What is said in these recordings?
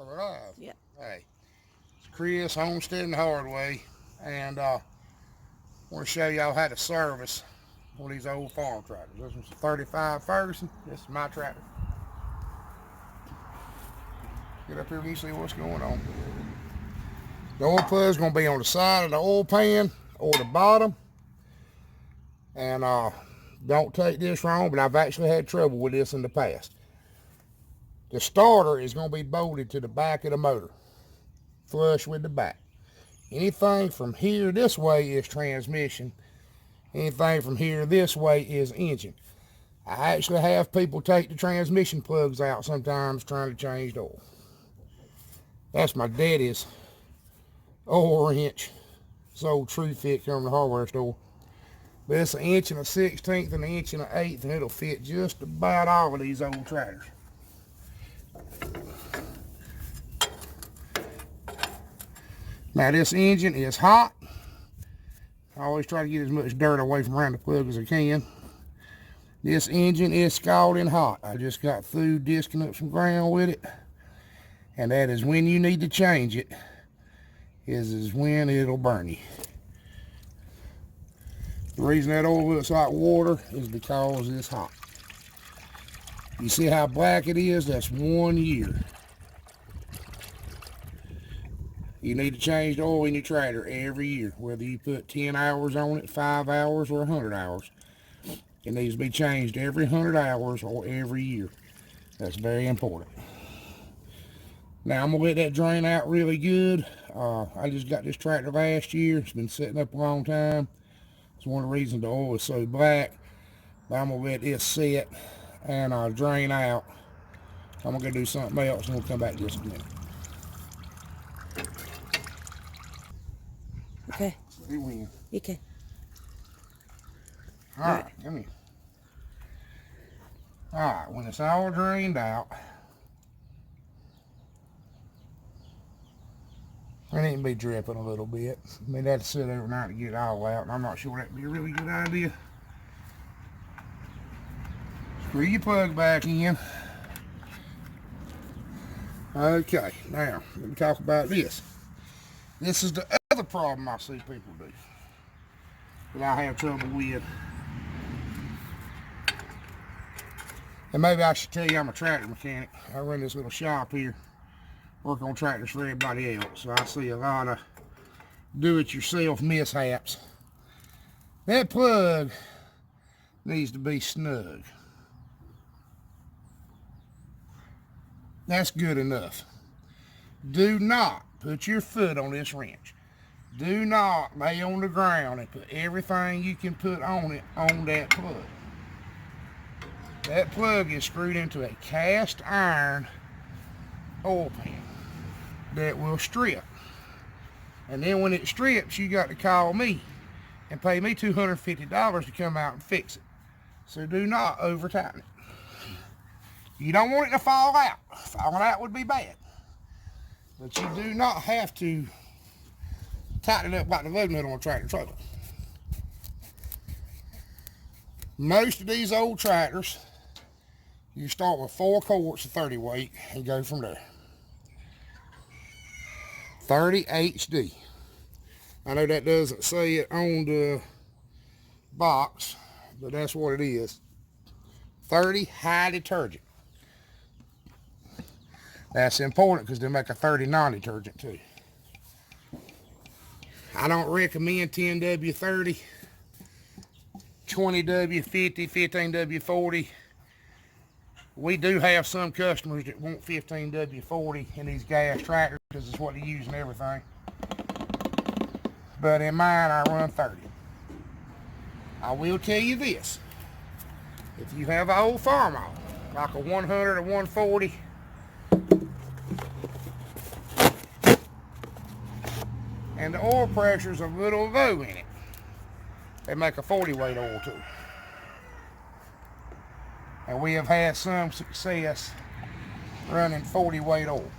So we're live. Yep. Hey, it's Chris, Homestead and Hardway, and I want to show y'all how to service one of these old farm tractors. This one's a 35 Ferguson. This is my tractor. Get up here and you see what's going on. The oil plug's going to be on the side of the oil pan or the bottom. And don't take this wrong, but I've actually had trouble with this in the past. The starter is going to be bolted to the back of the motor, flush with the back. Anything from here this way is transmission. Anything from here this way is engine. I actually have people take the transmission plugs out sometimes trying to change the oil. That's my daddy's oil wrench. It's old True Fit from the hardware store. But it's 1/16 and 1/8, and it'll fit just about all of these old tractors. Now this engine is hot. I always try to get as much dirt away from around the plug as I can. This engine is scalding hot. I just got through disking up some ground with it. And that is when you need to change it, is when it'll burn you. The reason that oil looks like water is because it's hot. You see how black it is? That's 1 year. You need to change the oil in your tractor every year, whether you put 10 hours on it, 5 hours, or 100 hours. It needs to be changed every 100 hours or every year. That's very important. Now I'm going to let that drain out really good. I just got this tractor last year. It's been sitting up a long time. It's one of the reasons the oil is so black. But I'm going to let this sit and drain out. I'm going to go do something else and we'll come back just a minute. Okay. See when. Okay. Alright, come here. Alright, when it's all drained out, it need to be dripping a little bit. I mean, that'd sit overnight to get it all out, and I'm not sure that'd be a really good idea. Screw your plug back in. Okay, now, let me talk about this. This is the other problem I see people do, that I have trouble with. And maybe I should tell you I'm a tractor mechanic. I run this little shop here, work on tractors for everybody else. So I see a lot of do-it-yourself mishaps. That plug needs to be snug. That's good enough. Do not put your foot on this wrench. Do not lay on the ground and put everything you can put on it on that plug. That plug is screwed into a cast iron oil pan that will strip. And then when it strips, you got to call me and pay me $250 to come out and fix it. So do not over tighten it. You don't want it to fall out. Falling out would be bad. But you do not have to tighten it up like the lug nut on a tractor trailer. Most of these old tractors, you start with 4 quarts of 30 weight and go from there. 30 HD. I know that doesn't say it on the box, but that's what it is. 30 high detergent. That's important because they make a 30 non-detergent too. I don't recommend 10W30, 20W50, 15W40. We do have some customers that want 15W40 in these gas tractors because it's what they use and everything. But in mine, I run 30. I will tell you this. If you have an old farm oil, like a 100 or 140, and the oil pressure's a little low in it, they make a 40 weight oil too. And we have had some success running 40 weight oil.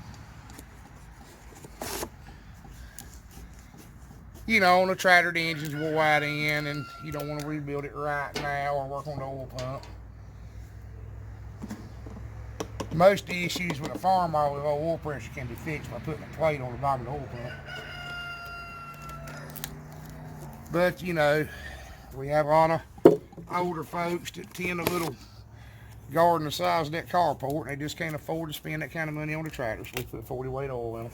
You know, on the tractor, the engine's wore out in, and you don't want to rebuild it right now or work on the oil pump. Most of the issues with a farm oil with oil pressure can be fixed by putting a plate on the bottom of the oil pump. But, you know, we have a lot of older folks that tend a little garden the size of that carport, and they just can't afford to spend that kind of money on the tractor, so we put 40 weight oil in them.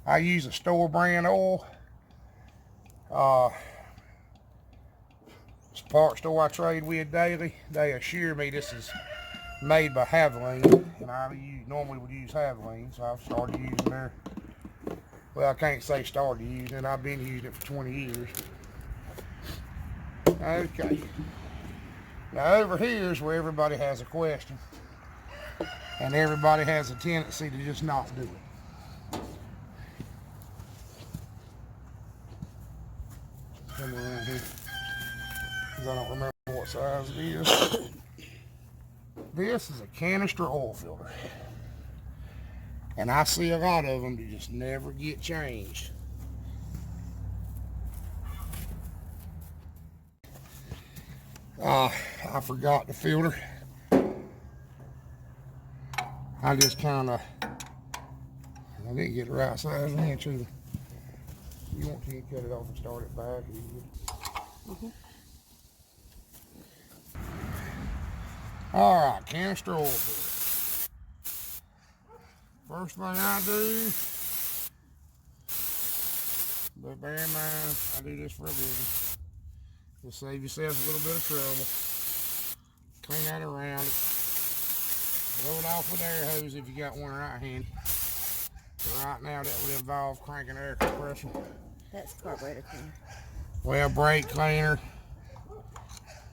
I use a store brand oil. It's a parts store I trade with daily. They assure me this is made by Havoline, and I normally would use Havoline, so I've started using their, well, I can't say started using it, I've been using it for 20 years. Okay. Now over here is where everybody has a question, and everybody has a tendency to just not do it. Come around here, because I don't remember what size it is. This is a canister oil filter, and I see a lot of them that just never get changed. I forgot the filter. I just kind of, I didn't get the right size inch either. You want to cut it off and start it back. All right, canister oil filter. First thing I do, but bear in mind, I do this for a living. You'll save yourself a little bit of trouble. Clean that around it. Blow it off with air hose if you got one right hand. But right now that would involve cranking air compressor. That's carburetor cleaner. Well, brake cleaner,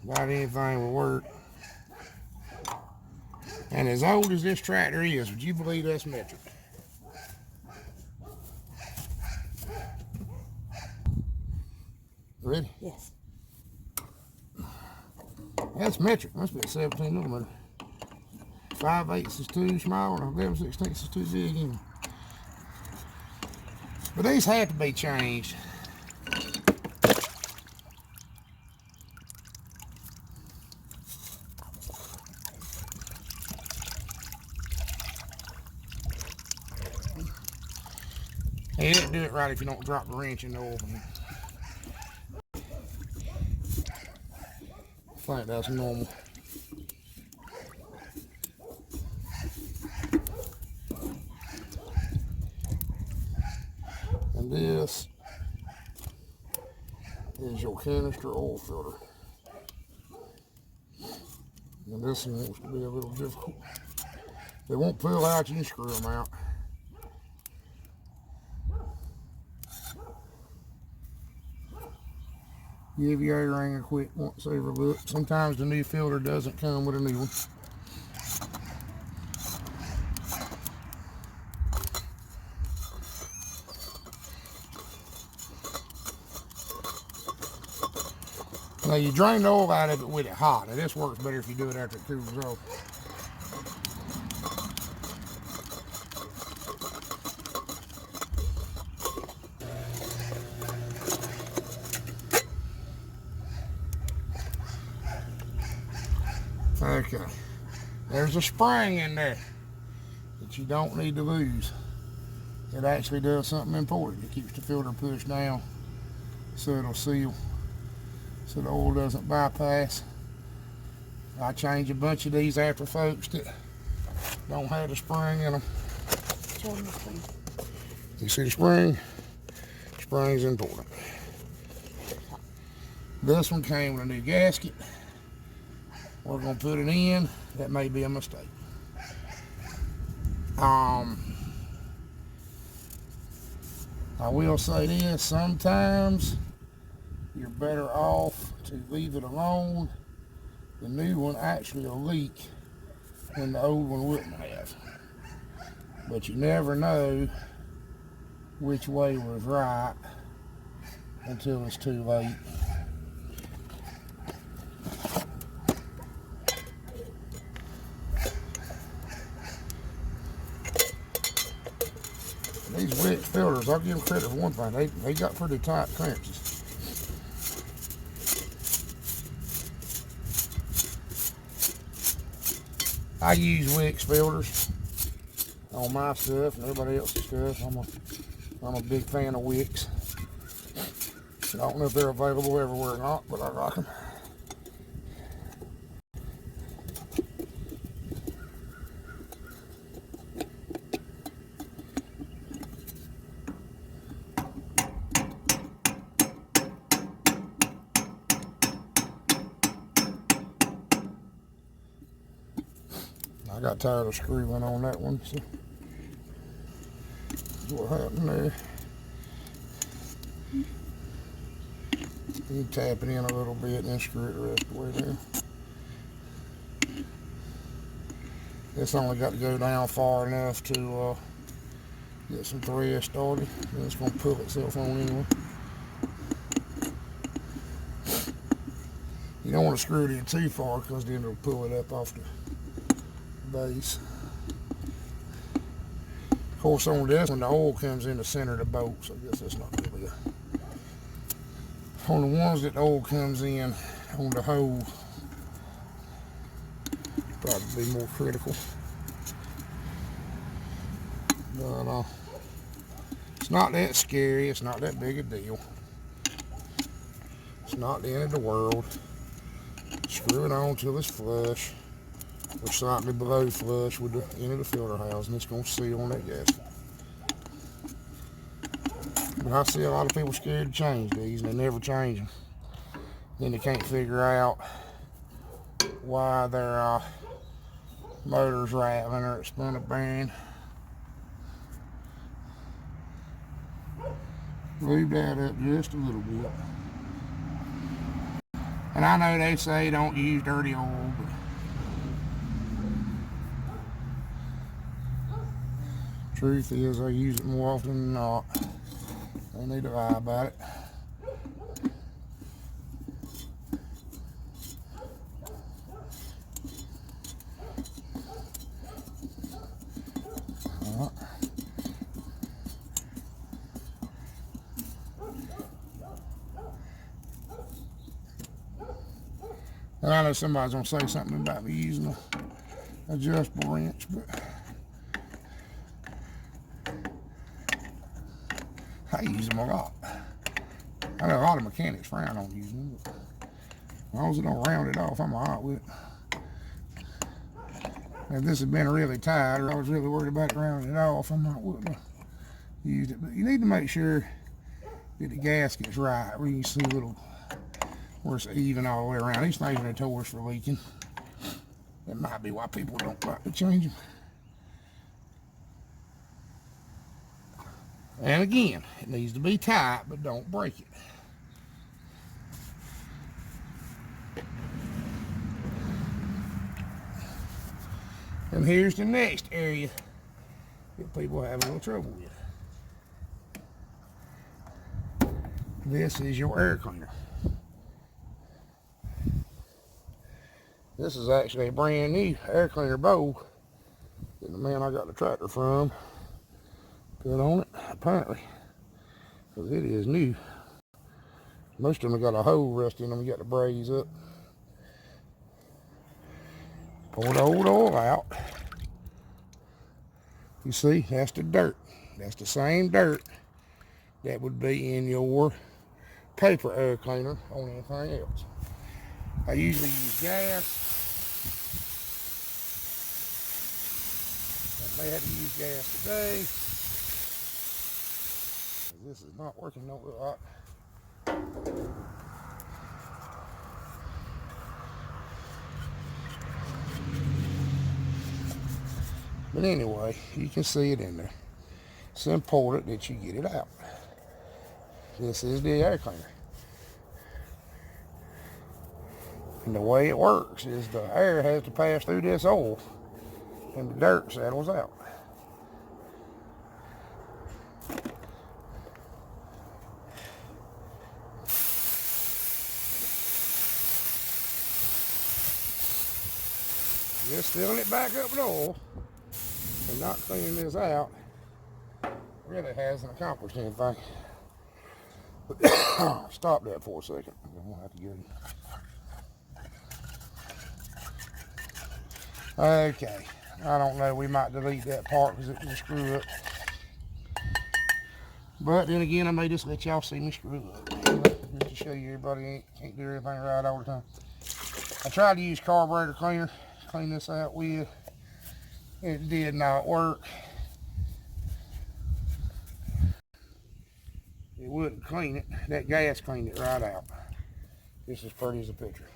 about anything will work. And as old as this tractor is, would you believe that's metric? Ready? Yes. That's metric. Must be a 17 millimeter. 5/8 is too small, and 11/16 is too big. Anyway. But these have to be changed. You didn't do it right if you don't drop the wrench in the oil. I think that's normal. And this is your canister oil filter. And this one wants to be a little difficult. They won't pull out, you can screw them out. Give your air ring a quick once over look. Sometimes the new filter doesn't come with a new one. Now you drain the oil out of it with it hot. Now this works better if you do it after it cools off. Okay, there's a spring in there that you don't need to lose. It actually does something important. It keeps the filter pushed down so it'll seal, so the oil doesn't bypass. I change a bunch of these after folks that don't have the spring in them. Show them the spring. You see the spring? Spring's important. This one came with a new gasket. We're going to put it in. That may be a mistake. I will say this, sometimes you're better off to leave it alone. The new one actually will leak when the old one wouldn't have. But you never know which way was right until it's too late. These wet filters, I'll give them credit for one thing, they got pretty tight clearances. I use wicks filters on my stuff and everybody else's stuff. I'm a big fan of wicks. I don't know if they're available everywhere or not, but I like them. I got tired of screwing on that one, so that's what happened there. You tap it in a little bit and then screw it the rest of the way down. It's only got to go down far enough to get some thread started. Then it's going to pull itself on anyway. You don't want to screw it in too far because then it'll pull it up off the base. Of course, on this one, the oil comes in the center of the bolt, so I guess that's not really good. On the ones that the oil comes in on the hole, probably be more critical. But it's not that scary. It's not that big a deal. It's not the end of the world. Screw it on till it's flush, or slightly below flush with the end of the filter housing. It's going to seal on that gasket. But I see a lot of people scared to change these, and they never change them. Then they can't figure out why their motor's rattling or it's spun a bearing. Lube that up just a little bit. And I know they say don't use dirty oil, but truth is I use it more often than not. I need to lie about it. All right. And I know somebody's gonna say something about me using an adjustable wrench, but I use them a lot. I know a lot of mechanics frown on using them, but as long as it don't round it off, I'm alright with it. If this had been really tight or I was really worried about rounding it off, I might wouldn't have used it. But you need to make sure that the gasket's right, where you can see a little, where it's even all the way around. These things are notorious for leaking. That might be why people don't like to change them. And again, it needs to be tight, but don't break it. And here's the next area that people have a little trouble with. This is your air cleaner. This is actually a brand new air cleaner bowl that the man I got the tractor from put on it, apparently, because it is new. Most of them have got a hole rust in them. You got to braze up. Pour the old oil out. You see, that's the dirt. That's the same dirt that would be in your paper air cleaner on anything else. I usually use gas. I may have to use gas today. This is not working no lot. But anyway, you can see it in there. It's important that you get it out. This is the air cleaner. And the way it works is the air has to pass through this oil and the dirt settles out. Just filling it back up with oil and not cleaning this out really hasn't accomplished anything. Stop that for a second. I'm gonna have to get it. Okay, I don't know, we might delete that part because it was a screw up. But then again, I may just let y'all see me screw up, just to show you everybody ain't do everything right all the time. I tried to use carburetor cleaner, clean this out with. It did not work. It wouldn't clean it. That gas cleaned it right out. Just as pretty as a picture.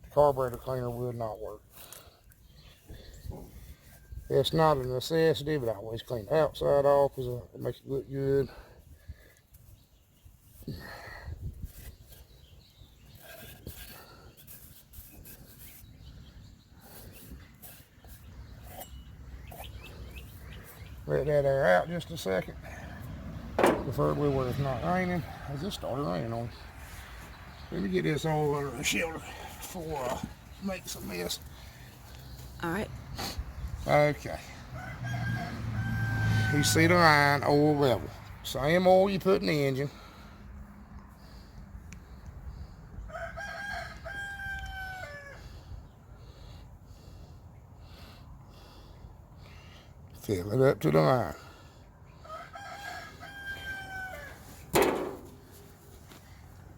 The carburetor cleaner would not work. It's not a necessity, but I always clean the outside off because it makes it look good. Let that air out just a second. Preferably where it's not raining, as it started raining on. Let me get this all under the shelter before I make some mess. All right. Okay. You see the line, oil level. Same oil you put in the engine. Fill it up to the line.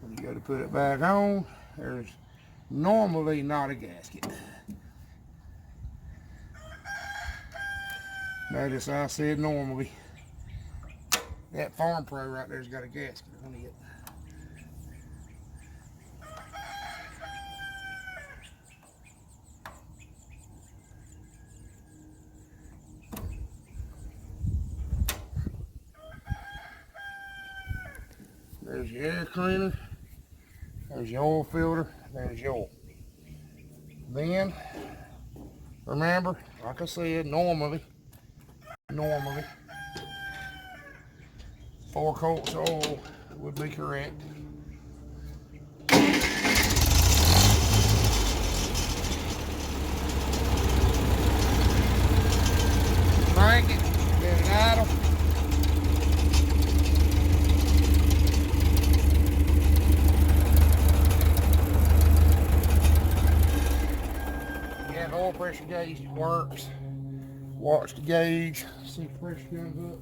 When you go to put it back on, there's normally not a gasket. Notice I said normally. That Farm Pro right there's got a gasket on it. There's your air cleaner. There's your oil filter. There's your oil. Then, remember, like I said, normally, 4 quarts of oil would be correct. Crank it, let it idle. Yeah, the oil pressure gauge works. Watch the gauge, see if the pressure comes up.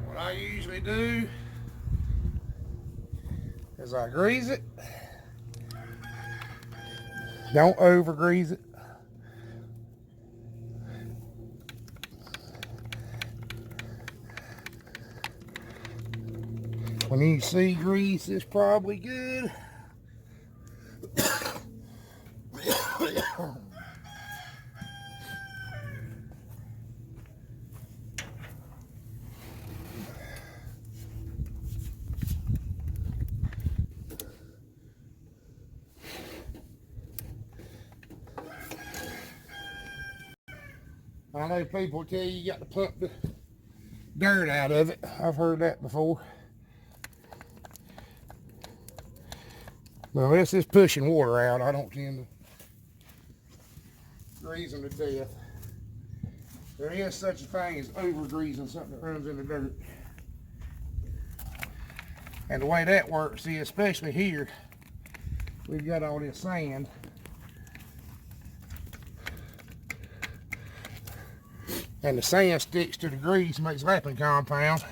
What I usually do is I grease it. Don't over grease it. When you see grease, it's probably good. I know people tell you got to pump the dirt out of it. I've heard that before. Well, unless it's pushing water out, I don't tend to grease them to death. There is such a thing as over greasing something that runs in the dirt. And the way that works is, especially here, we've got all this sand. And the sand sticks to the grease, makes lapping compound.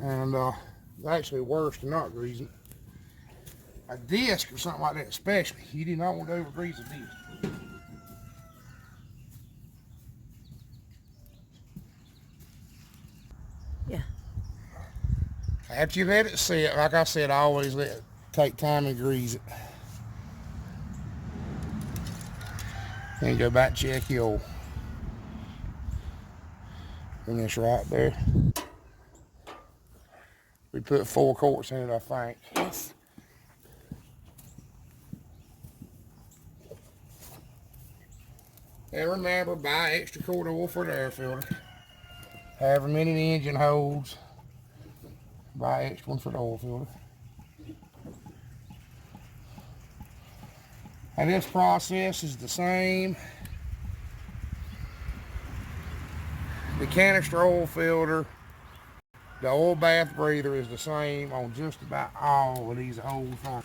And it's actually worse than not greasing. A disc or something like that especially, you do not want to over grease a disc. Yeah. After you let it sit, like I said, I always let it take time and grease it. Then go back and check your oil. And it's right there. We put 4 quarts in it, I think. Yes. And remember, buy extra quart oil for the air filter. However many the engine holds, buy extra one for the oil filter. And this process is the same. The canister oil filter, the oil bath breather is the same on just about all of these old farm.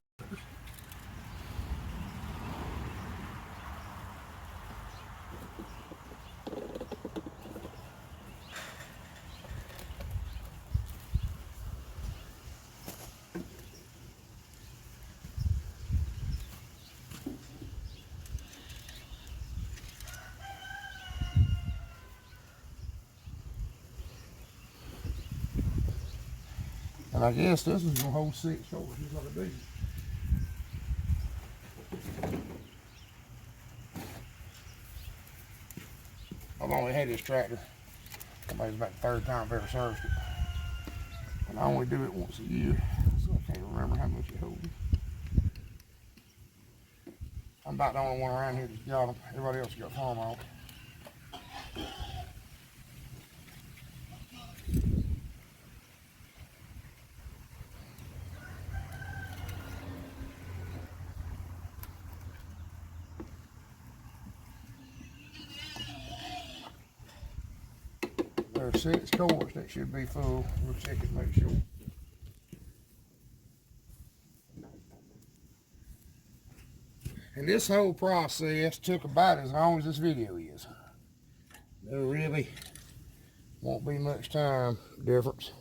And I guess this is gonna hold 6 quarts just like a diesel. I've only had this tractor, somebody's about the 3rd time I've ever serviced it. And I only do it once a year, so I can't remember how much it holds. I'm about the only one around here that's got them. Everybody else got farm out. There are 6 quarts that should be full. We'll check it, make sure. And this whole process took about as long as this video is. There really won't be much time difference.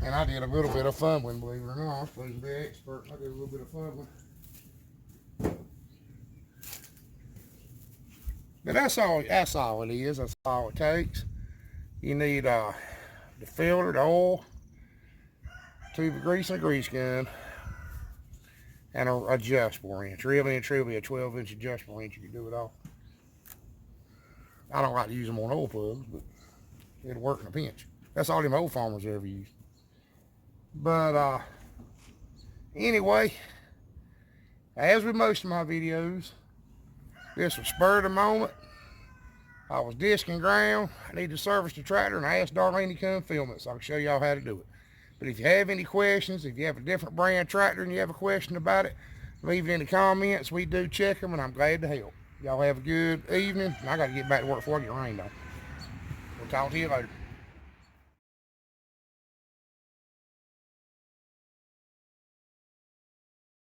And I did a little bit of fumbling, believe it or not. I'm supposed to be an expert. I did a little bit of fumbling. But that's all it is. That's all it takes. You need the filter, the oil, tube of grease and a grease gun, and a adjustable wrench. Really and truly a 12-inch adjustable wrench. You can do it all. I don't like to use them on oil plugs, but it'll work in a pinch. That's all them old farmers ever use. But anyway, as with most of my videos, this was spur of the moment. I was disking ground. I needed to service the tractor, and I asked Darlene to come film it so I can show y'all how to do it. But if you have any questions, if you have a different brand tractor and you have a question about it, leave it in the comments. We do check them, and I'm glad to help. Y'all have a good evening. I got to get back to work before I get rained on. We'll talk to you later.